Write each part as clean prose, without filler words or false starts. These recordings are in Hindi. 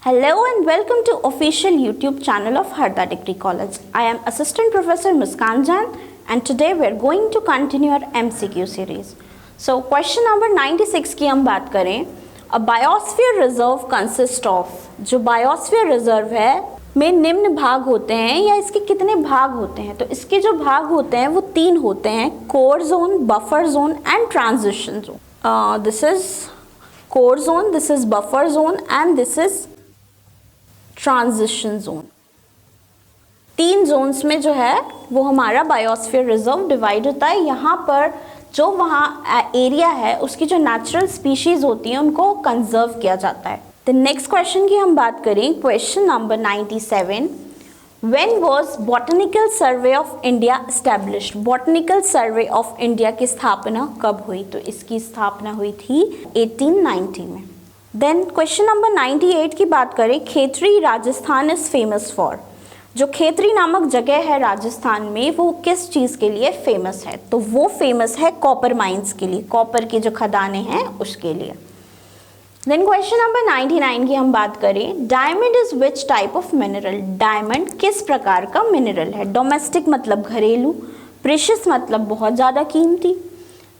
Hello and welcome to official YouTube channel of Harda Degree College. I am Assistant Professor Muskan Jain and today we are going to continue our MCQ series. So question number 96 की हम बात करें. A biosphere reserve consists of, जो biosphere reserve है में निम्न भाग होते हैं या इसके कितने भाग होते हैं. तो इसके जो भाग होते हैं वो 3 होते हैं: core zone, buffer zone and transition zone. This is core zone, this is buffer zone and this is transition zone. 3 zones में जो है वो हमारा बायोस्फीयर रिजर्व डिवाइड होता है. यहाँ पर जो वहाँ एरिया है उसकी जो नेचुरल स्पीशीज होती हैं उनको कंजर्व किया जाता है. द नेक्स्ट क्वेश्चन की हम बात करें, question number 97. When was botanical survey of India established? Botanical survey of India की स्थापना कब हुई? तो इसकी स्थापना हुई थी 1890 में. देन क्वेश्चन नंबर 98 की बात करें, Khetri Rajasthan is famous for. जो खेतरी नामक जगह है राजस्थान में वो किस चीज़ के लिए फेमस है? तो वो फेमस है कॉपर माइंस के लिए, कॉपर की जो खदानें हैं उसके लिए. देन क्वेश्चन नंबर 99 की हम बात करें, diamond is which type of mineral? Diamond किस प्रकार का मिनरल है? डोमेस्टिक मतलब घरेलू, प्रेशियस मतलब बहुत ज़्यादा कीमती,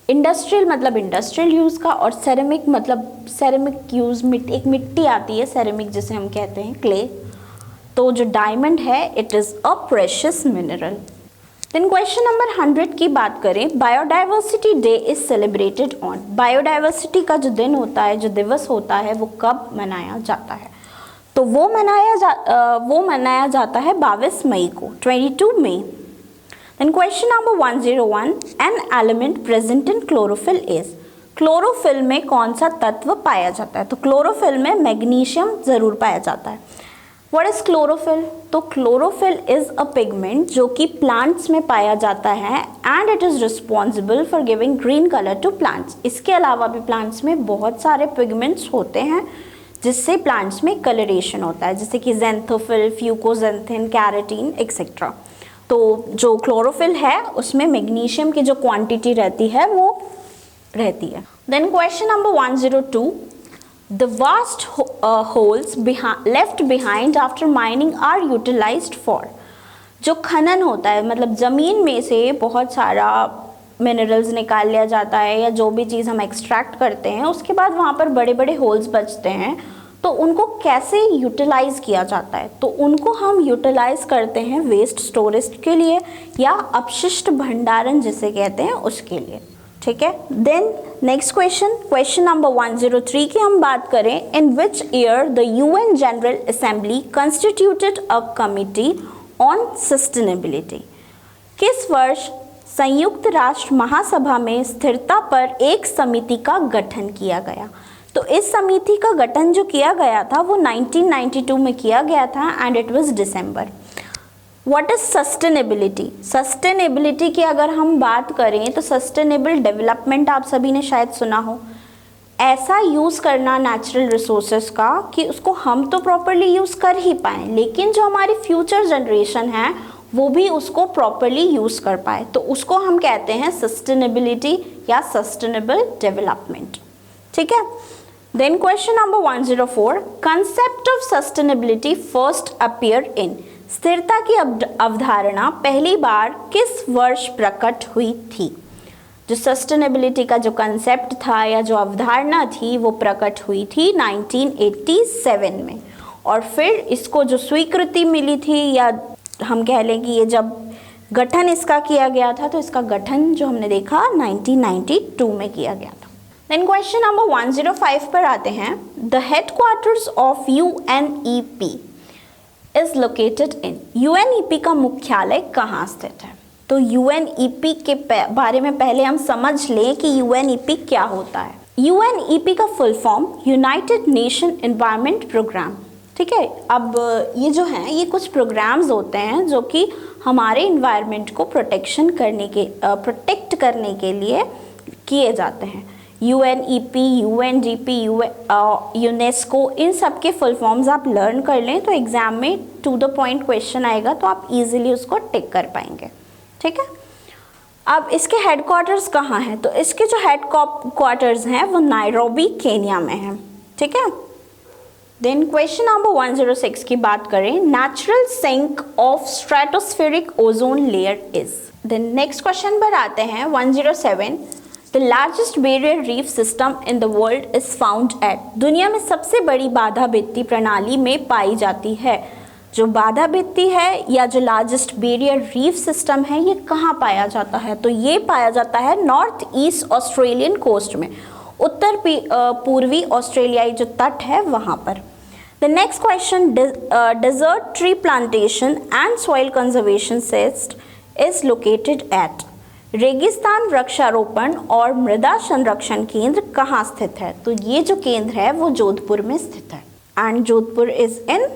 इंडस्ट्रियल मतलब इंडस्ट्रियल यूज़ का, और सेरेमिक मतलब सेरेमिक यूज़, एक मिट्टी आती है सेरेमिक जिसे हम कहते हैं क्ले. तो जो डायमंड है it is a precious mineral. Then question number 100 की बात करें, biodiversity day is celebrated on. Biodiversity का जो दिन होता है, जो दिवस होता है, वो कब मनाया जाता है? तो वो मनाया जाता है 22 मई को, 22 मई. Then question number 101, an element present in chlorophyll is. Chlorophyll में कौन सा तत्व पाया जाता है? तो क्लोरोफिल में मैग्नीशियम जरूर पाया जाता है. What is chlorophyll? तो क्लोरोफिल इज अ पिगमेंट जो कि प्लांट्स में पाया जाता है and it is responsible for giving green colour to plants. इसके अलावा भी प्लांट्स में बहुत सारे पिगमेंट्स होते हैं जिससे प्लांट्स में कलरेशन होता है, जैसे कि जेंथोफिल, फ्यूकोजेंथिन, कैरेटीन एक्सेट्रा. तो जो क्लोरोफिल है उसमें मैग्नीशियम की जो क्वांटिटी रहती है वो रहती है. Then question number 102, the vast holes left behind after mining are utilised for. जो खनन होता है मतलब ज़मीन में से बहुत सारा मिनरल्स निकाल लिया जाता है या जो भी चीज़ हम एक्सट्रैक्ट करते हैं उसके बाद वहाँ पर बड़े बड़े होल्स बचते हैं, तो उनको कैसे यूटिलाइज किया जाता है? तो उनको हम यूटिलाइज करते हैं वेस्ट स्टोरेज के लिए या अपशिष्ट भंडारण जिसे कहते हैं उसके लिए. ठीक है. Then next question, question number 103 की हम बात करें, in which year the UN general assembly constituted a committee on sustainability. किस वर्ष संयुक्त राष्ट्र महासभा में स्थिरता पर एक समिति का गठन किया गया? तो इस समिति का गठन जो किया गया था वो 1992 में किया गया था and it was December. What is sustainability? Sustainability की अगर हम बात करें तो सस्टेनेबल डेवलपमेंट आप सभी ने शायद सुना हो. ऐसा यूज़ करना नेचुरल रिसोर्सेज का कि उसको हम तो प्रॉपरली यूज़ कर ही पाएँ लेकिन जो हमारी फ्यूचर जनरेशन है वो भी उसको प्रॉपरली यूज़ कर पाए, तो उसको हम कहते हैं सस्टेनेबिलिटी या सस्टेनेबल डेवलपमेंट. ठीक है. Then question number 104, concept of sustainability first appear in. स्थिरता की अवधारणा पहली बार किस वर्ष प्रकट हुई थी? जो सस्टेनेबिलिटी का जो कंसेप्ट था या जो अवधारणा थी वो प्रकट हुई थी 1987 में, और फिर इसको जो स्वीकृति मिली थी या हम कह लें कि ये जब गठन इसका किया गया था तो इसका गठन जो हमने देखा 1992 में किया गया था. देन क्वेश्चन नंबर 105 पर आते हैं, the headquarters of UNEP is located in. UNEP का मुख्यालय कहाँ स्थित है? तो यूएनईपी के बारे में पहले हम समझ लें कि यूएनईपी क्या होता है. यूएनईपी का full form United Nation Environment Programme. ठीक है. अब ये जो हैं ये कुछ प्रोग्राम्स होते हैं जो कि हमारे इन्वायरमेंट को प्रोटेक्ट करने के लिए किए जाते हैं. यूएनईपी, यूएनडीपी, यूनेस्को, इन सब के फुल फॉर्म्स आप लर्न कर लें तो एग्जाम में टू द पॉइंट क्वेश्चन आएगा तो आप इजीली उसको टिक कर पाएंगे. ठीक है. अब इसके हेडक्वार्टर्स कहाँ हैं? तो इसके जो हेडक्वार्टर्स हैं वो नायरोबी केन्या में हैं. ठीक है. देन क्वेश्चन नंबर 106 की बात करें, natural sink of stratospheric ozone layer is. Then next question पर आते हैं 107, the largest barrier reef system in the world is found at. दुनिया में सबसे बड़ी बाधा भित्ति प्रणाली में पाई जाती है। जो बाधा भित्ति है या जो लार्जेस्ट बैरियर रीफ सिस्टम है ये कहाँ पाया जाता है? तो ये पाया जाता है नॉर्थ ईस्ट ऑस्ट्रेलियन कोस्ट में, उत्तर पूर्वी ऑस्ट्रेलियाई जो तट है वहाँ पर। The next question, desert tree plantation and soil conservation system is located at. रेगिस्तान वृक्षारोपण और मृदा संरक्षण केंद्र कहाँ स्थित है? तो ये जो केंद्र है वो जोधपुर में स्थित है, and Jodhpur is in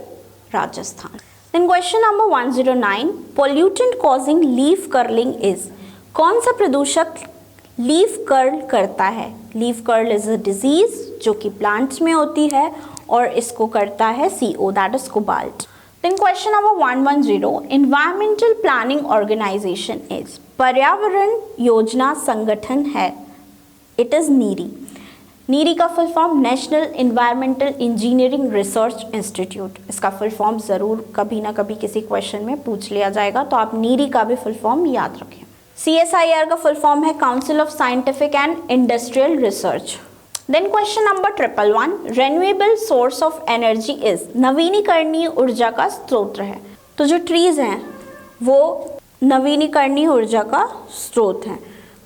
Rajasthan. Then question number 109, pollutant causing leaf curling is. कौन सा प्रदूषक लीफ कर्ल करता है? Leaf curl is a disease जो कि प्लांट्स में होती है और इसको करता है CO, that is cobalt. Then question number 110, environmental planning organisation is. पर्यावरण योजना संगठन है, इट इज नीरी। नीरी का full form national environmental engineering research institute. इसका फुल फॉर्म ज़रूर कभी ना कभी किसी क्वेश्चन में पूछ लिया जाएगा, तो आप नीरी का भी फुल फॉर्म याद रखें। CSIR का फुल फॉर्म है council of scientific and industrial research. Then question number 111, renewable source of energy is. नवीनीकरणीय ऊर्जा का स्रोत है। तो जो ट्रीज हैं वो नवीनीकरणीय ऊर्जा का स्रोत हैं।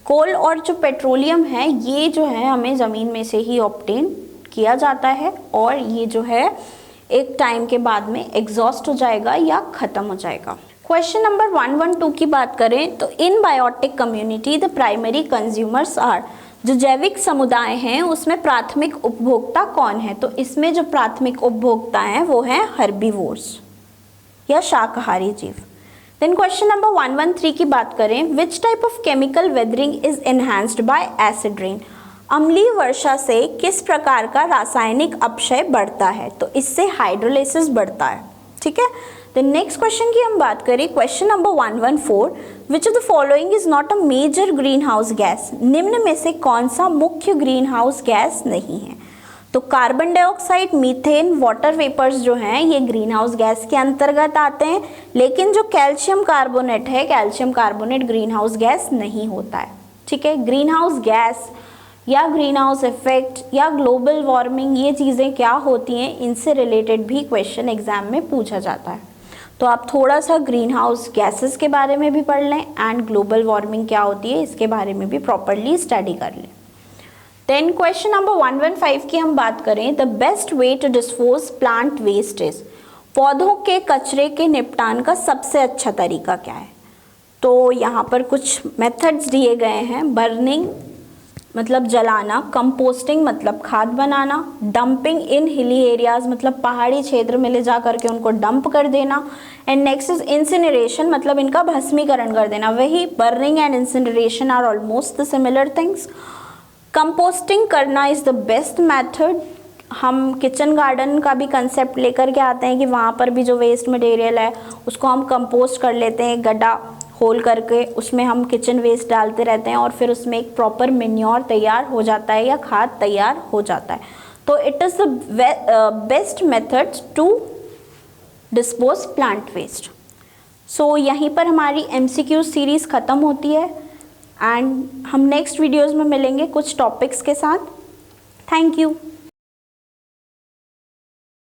कोल और जो पेट्रोलियम है ये जो है हमें ज़मीन में से ही ऑब्टेन किया जाता है, और ये जो है एक टाइम के बाद में एग्जॉस्ट हो जाएगा या ख़त्म हो जाएगा। क्वेश्चन नंबर 112 की बात करें तो in biotic community the primary consumers are. जो जैविक समुदाय हैं उसमें प्राथमिक उपभोक्ता कौन है? तो इसमें जो प्राथमिक उपभोक्ता हैं वो हैं हर्बीवोर्स या शाकाहारी जीव। देन क्वेश्चन नंबर 113 की बात करें, which type of chemical weathering is enhanced bye acid rain. अम्लीय वर्षा से किस प्रकार का रासायनिक अपक्षय बढ़ता है? तो इससे हाइड्रोलाइसिस बढ़ता है। ठीक है। देन नेक्स्ट क्वेश्चन की हम बात करें, question number 114, which of the following is not a major greenhouse gas. निम्न में से कौन सा मुख्य ग्रीन हाउस गैस नहीं है? तो carbon dioxide, methane, water vapours जो हैं ये ग्रीन हाउस गैस के अंतर्गत आते हैं, लेकिन जो कैल्शियम कार्बोनेट है, calcium carbonate green house gas नहीं होता है। ठीक है। ग्रीन हाउस गैस या ग्रीन हाउस इफेक्ट या ग्लोबल वार्मिंग ये चीज़ें क्या होती हैं, इनसे रिलेटेड भी क्वेश्चन एग्जाम में पूछा जाता है। तो आप थोड़ा सा ग्रीन हाउस गैसेस के बारे में भी पढ़ लें एंड ग्लोबल वार्मिंग क्या होती है इसके बारे में भी प्रॉपरली स्टडी कर लें। देन क्वेश्चन नंबर 115 की हम बात करें, the best way to dispose plant waste is. पौधों के कचरे के निपटान का सबसे अच्छा तरीका क्या है? तो यहाँ पर कुछ मेथड्स दिए गए हैं। बर्निंग मतलब जलाना, कंपोस्टिंग मतलब खाद बनाना, डंपिंग इन हिली एरियाज मतलब पहाड़ी क्षेत्र में ले जा करके उनको डंप कर देना, एंड नेक्स्ट इज इंसिनरेशन मतलब इनका भस्मीकरण कर देना। वही burning and incineration are almost the similar things. Composting करना इज़ द बेस्ट मेथड। हम किचन गार्डन का भी कंसेप्ट लेकर के आते हैं कि वहाँ पर भी जो वेस्ट मटेरियल है उसको हम कंपोस्ट कर लेते हैं, गड्ढा होल करके उसमें हम किचन वेस्ट डालते रहते हैं और फिर उसमें एक प्रॉपर मेन्योर तैयार हो जाता है या खाद तैयार हो जाता है। तो it is the best method to dispose plant waste. So यहीं पर हमारी MCQ सीरीज़ ख़त्म होती है एंड हम नेक्स्ट वीडियोज़ में मिलेंगे कुछ टॉपिक्स के साथ। Thank you.